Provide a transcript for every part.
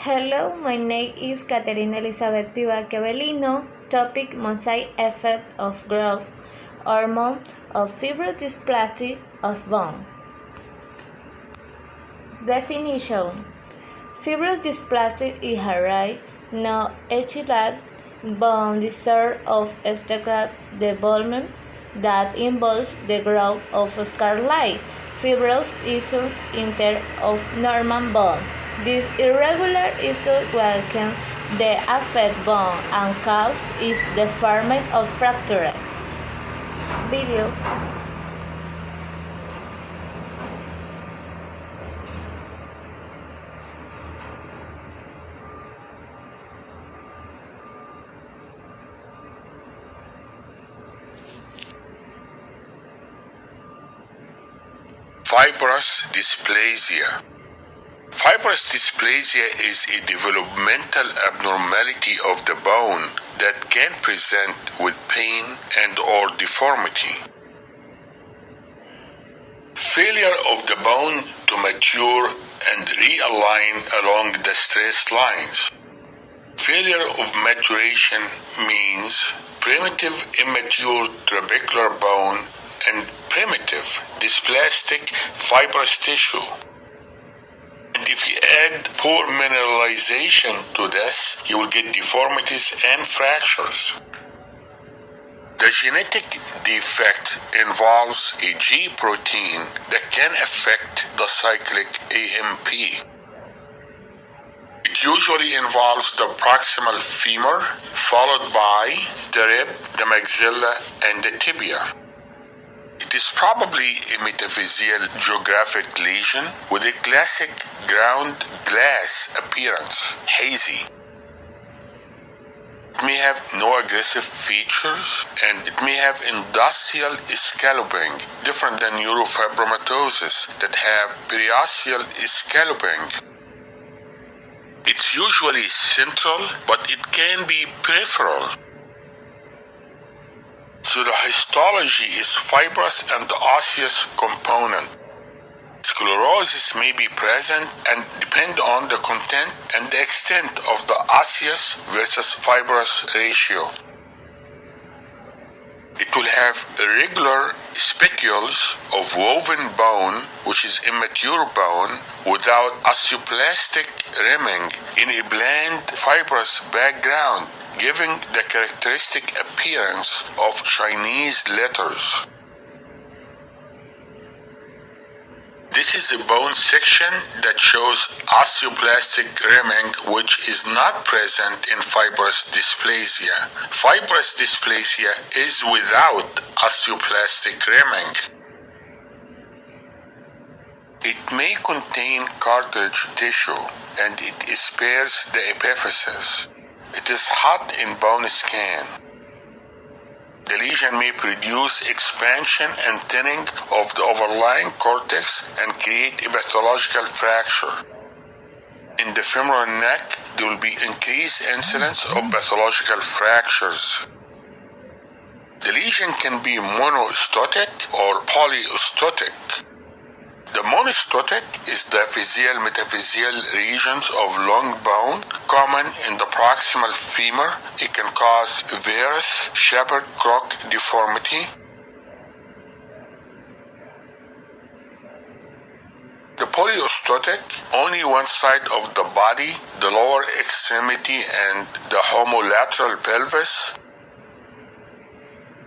Hello, my name is Caterina Elizabeth Pivac-Avellino. Topic: Mosaic effect of growth hormone of fibrous dysplasia of bone. Definition: Fibrous dysplasia is a rare, non-articular bone disorder of structural development that involves the growth of scar-like fibrous tissue instead of normal bone. This irregular tissue weakens the affected bone and causes its deformation or fracture. Video. Fibrous dysplasia. Fibrous dysplasia is a developmental abnormality of the bone that can present with pain and or deformity. Failure of the bone to mature and realign along the stress lines. Failure of maturation means primitive immature trabecular bone and primitive dysplastic fibrous tissue. And if you add poor mineralization to this, you will get deformities and fractures. The genetic defect involves a G protein that can affect the cyclic AMP. It usually involves the proximal femur, followed by the rib, the maxilla, and the tibia. It is probably a metaphyseal geographic lesion with a classic ground glass appearance, hazy. It may have no aggressive features, and it may have industrial scalloping, different than neurofibromatosis that have periosteal scalloping. It's usually central, but it can be peripheral. So the histology is fibrous and osseous component. Sclerosis may be present and depend on the content and the extent of the osseous versus fibrous ratio. It will have irregular spicules of woven bone, which is immature bone, without osteoplastic rimming in a bland fibrous background, giving the characteristic appearance of Chinese letters. This is a bone section that shows osteoplastic rimming, which is not present in fibrous dysplasia. Fibrous dysplasia is without osteoplastic rimming. It may contain cartilage tissue, and it spares the epiphysis. It is hot in bone scan. The lesion may produce expansion and thinning of the overlying cortex and create a pathological fracture. In the femoral neck, there will be increased incidence of pathological fractures. The lesion can be monostotic or polyostotic. The monostotic is the physial-metaphyseal regions of long bone, common in the proximal femur. It can cause varus, shepherd crook deformity. The polyostotic, only one side of the body, the lower extremity and the homolateral pelvis.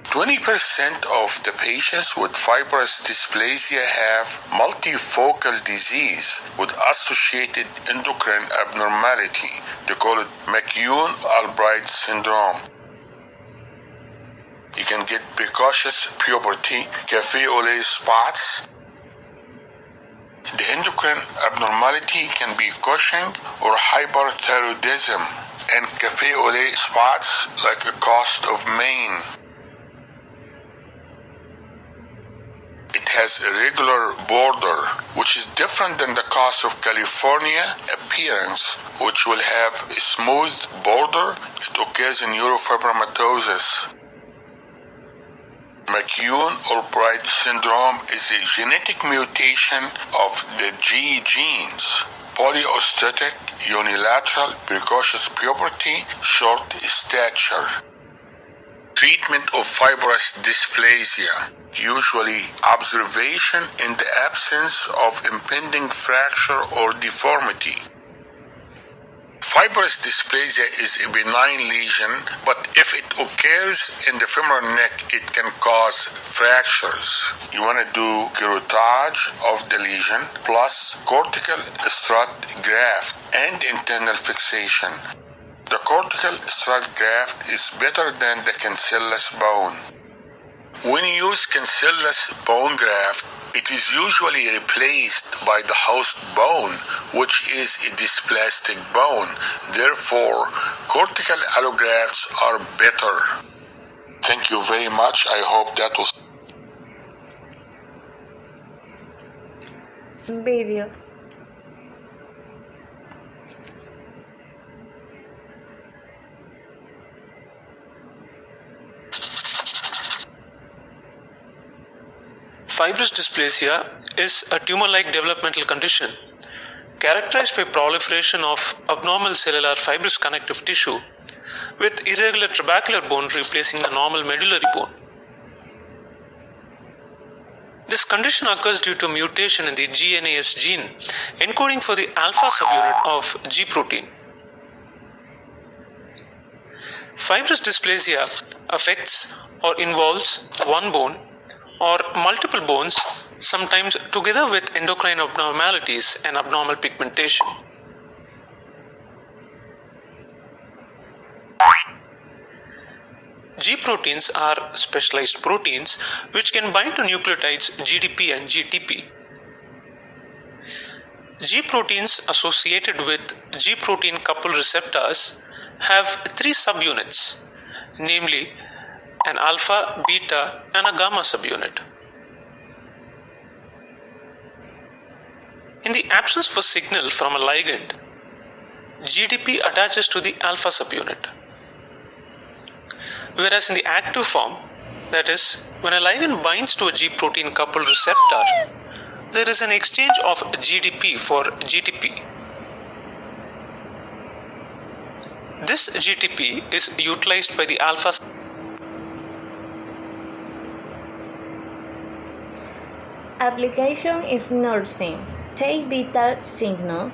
20% of the patients with fibrous dysplasia have multifocal disease with associated endocrine abnormality. They call it McCune-Albright syndrome. You can get precocious puberty, cafe au lait spots. The endocrine abnormality can be Cushing or hyperthyroidism, and cafe au lait spots like a coast of Maine. It has a regular border, which is different than the coast of California appearance, which will have a smooth border. It occurs in neurofibromatosis. McCune-Albright syndrome is a genetic mutation of the G genes. Polyostotic, unilateral, precocious puberty, short stature. Treatment of fibrous dysplasia, usually observation in the absence of impending fracture or deformity. Fibrous dysplasia is a benign lesion, but if it occurs in the femoral neck, it can cause fractures. You want to do curettage of the lesion, plus cortical strut graft and internal fixation. The cortical strut graft is better than the cancellous bone. When you use cancellous bone graft, it is usually replaced by the host bone, which is a dysplastic bone. Therefore, cortical allografts are better. Thank you very much. I hope that was video. Fibrous dysplasia is a tumor-like developmental condition characterized by proliferation of abnormal cellular fibrous connective tissue with irregular trabecular bone replacing the normal medullary bone. This condition occurs due to mutation in the GNAS gene encoding for the alpha subunit of G protein. Fibrous dysplasia affects or involves one bone or multiple bones, sometimes together with endocrine abnormalities and abnormal pigmentation. G proteins are specialized proteins which can bind to nucleotides GDP and GTP. G proteins associated with G protein couple receptors have three subunits, namely an alpha, beta, and a gamma subunit. In the absence of a signal from a ligand, GDP attaches to the alpha subunit. Whereas in the active form, that is, when a ligand binds to a G protein coupled receptor, there is an exchange of GDP for GTP. This GTP is utilized by the alpha. Application is nursing, take vital signal,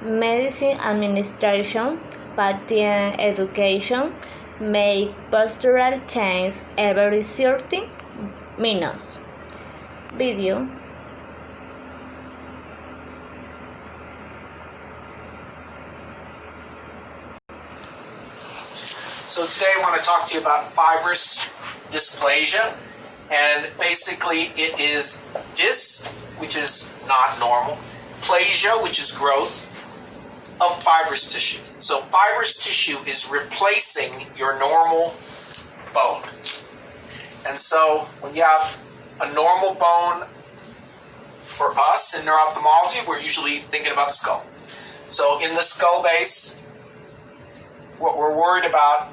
medicine administration, patient education, make postural change every 30 minutes. Video. So today I want to talk to you about fibrous dysplasia, and basically it is dys, which is not normal, plasia, which is growth of fibrous tissue. So fibrous tissue is replacing your normal bone. And so when you have a normal bone, for us in neuro-ophthalmology, we're usually thinking about the skull. So in the skull base, what we're worried about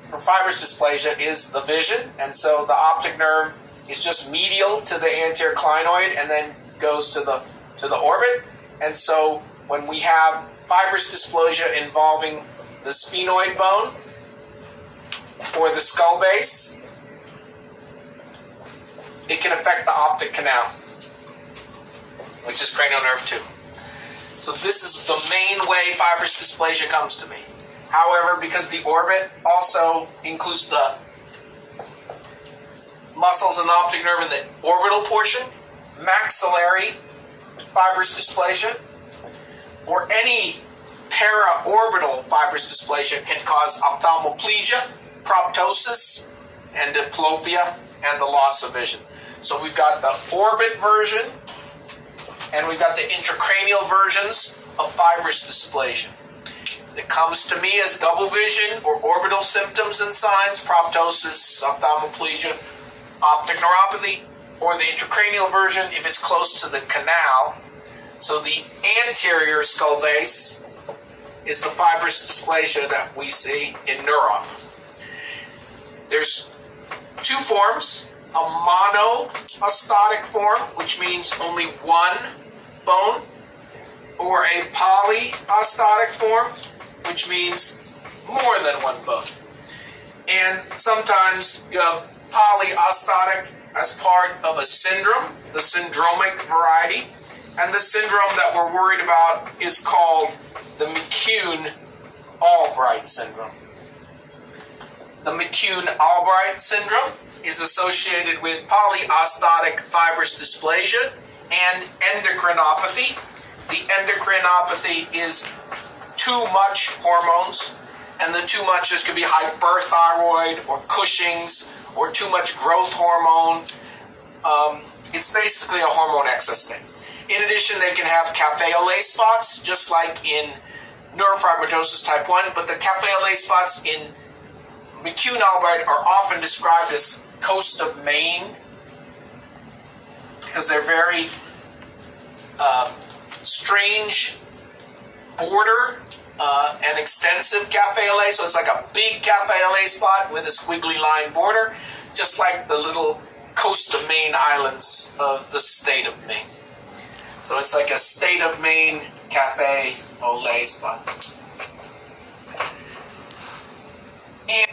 for fibrous dysplasia is the vision, and so the optic nerve is just medial to the anterior clinoid and then goes to the orbit. And so when we have fibrous dysplasia involving the sphenoid bone or the skull base, it can affect the optic canal, which is cranial nerve 2. So this is the main way fibrous dysplasia comes to me. However, because the orbit also includes the muscles and the optic nerve in the orbital portion, maxillary fibrous dysplasia, or any paraorbital fibrous dysplasia can cause ophthalmoplegia, proptosis, and diplopia, and the loss of vision. So we've got the orbit version, and we've got the intracranial versions of fibrous dysplasia. It comes to me as double vision or orbital symptoms and signs, proptosis, ophthalmoplegia, optic neuropathy, or the intracranial version if it's close to the canal. So the anterior skull base is the fibrous dysplasia that we see in neuro. There's two forms, a monostotic form, which means only one bone, or a polyostotic form, which means more than one bone. And sometimes you have polyostotic as part of a syndrome, the syndromic variety. And the syndrome that we're worried about is called the McCune-Albright syndrome. The McCune-Albright syndrome is associated with polyostotic fibrous dysplasia and endocrinopathy. The endocrinopathy is too much hormones, and the too much could be hyperthyroid or Cushing's or too much growth hormone. It's basically a hormone excess thing. In addition, they can have cafe au lait spots, just like in neurofibromatosis type 1, but the cafe au lait spots in McCune-Albright are often described as coast of Maine because they're very strange border and extensive cafe au lait. So it's like a big cafe au lait spot with a squiggly line border, just like the little coast of Maine islands of the state of Maine. So it's like a state of Maine cafe au lait spot. And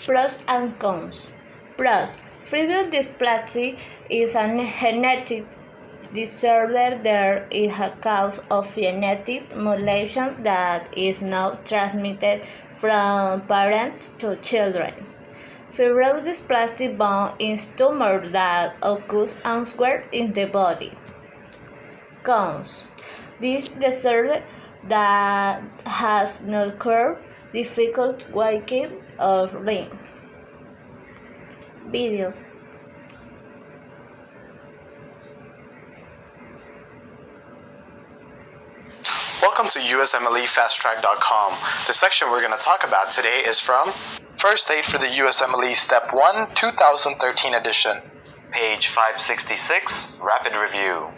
pros and cons. Pros. Fibrous dysplasia is a genetic disorder. There is a cause of genetic mutation that is now transmitted from parents to children. Fibrous dysplasia bone is tumor that occurs elsewhere in the body. Cons. This disorder that has no curve, difficult walking or limb. Video. Welcome to USMLEFasttrack.com. The section we're going to talk about today is from First Aid for the USMLE Step 1, 2013 edition. Page 566, Rapid Review.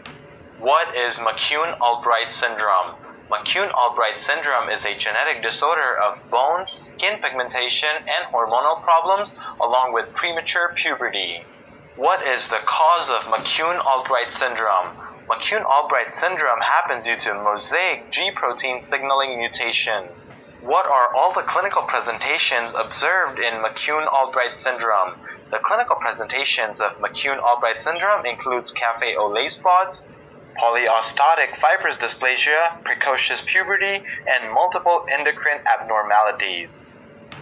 What is McCune-Albright syndrome? McCune-Albright syndrome is a genetic disorder of bones, skin pigmentation, and hormonal problems, along with premature puberty. What is the cause of McCune-Albright syndrome? McCune-Albright syndrome happens due to Mosaic G protein signaling mutation. What are all the clinical presentations observed in McCune-Albright syndrome? The clinical presentations of McCune-Albright syndrome includes cafe au lait spots, polyostotic fibrous dysplasia, precocious puberty, and multiple endocrine abnormalities.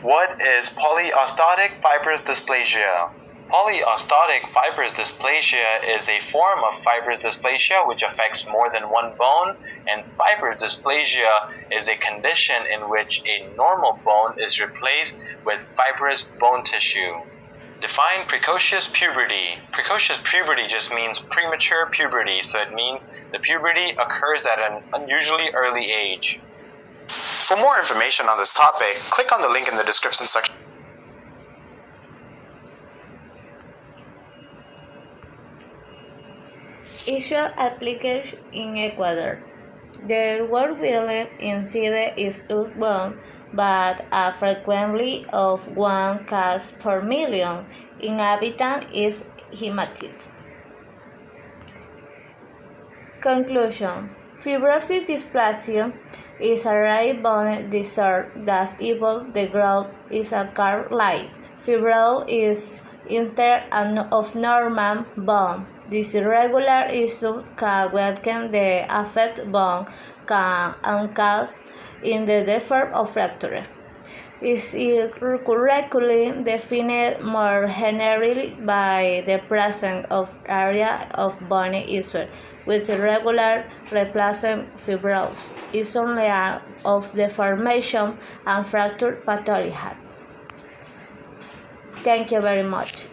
What is polyostotic fibrous dysplasia? Polyostotic fibrous dysplasia is a form of fibrous dysplasia which affects more than one bone, and fibrous dysplasia is a condition in which a normal bone is replaced with fibrous bone tissue. Define precocious puberty. Precocious puberty just means premature puberty, so it means the puberty occurs at an unusually early age. For more information on this topic, click on the link in the description section. Usual application in Ecuador. The word believed in SIDE is unknown, but frequently of 1 case per million inhabitants is hematite. Conclusion. Fibrous dysplasia is a rare bone disorder that involves the growth is a car-like. Fibrous is instead of normal bone. This irregular issue can weaken the affected bone and cause in the default of fracture. Is correctly defined more generally by the presence of area of bone issue with irregular replacement fibrous is only of deformation and fracture pathology. Thank you very much.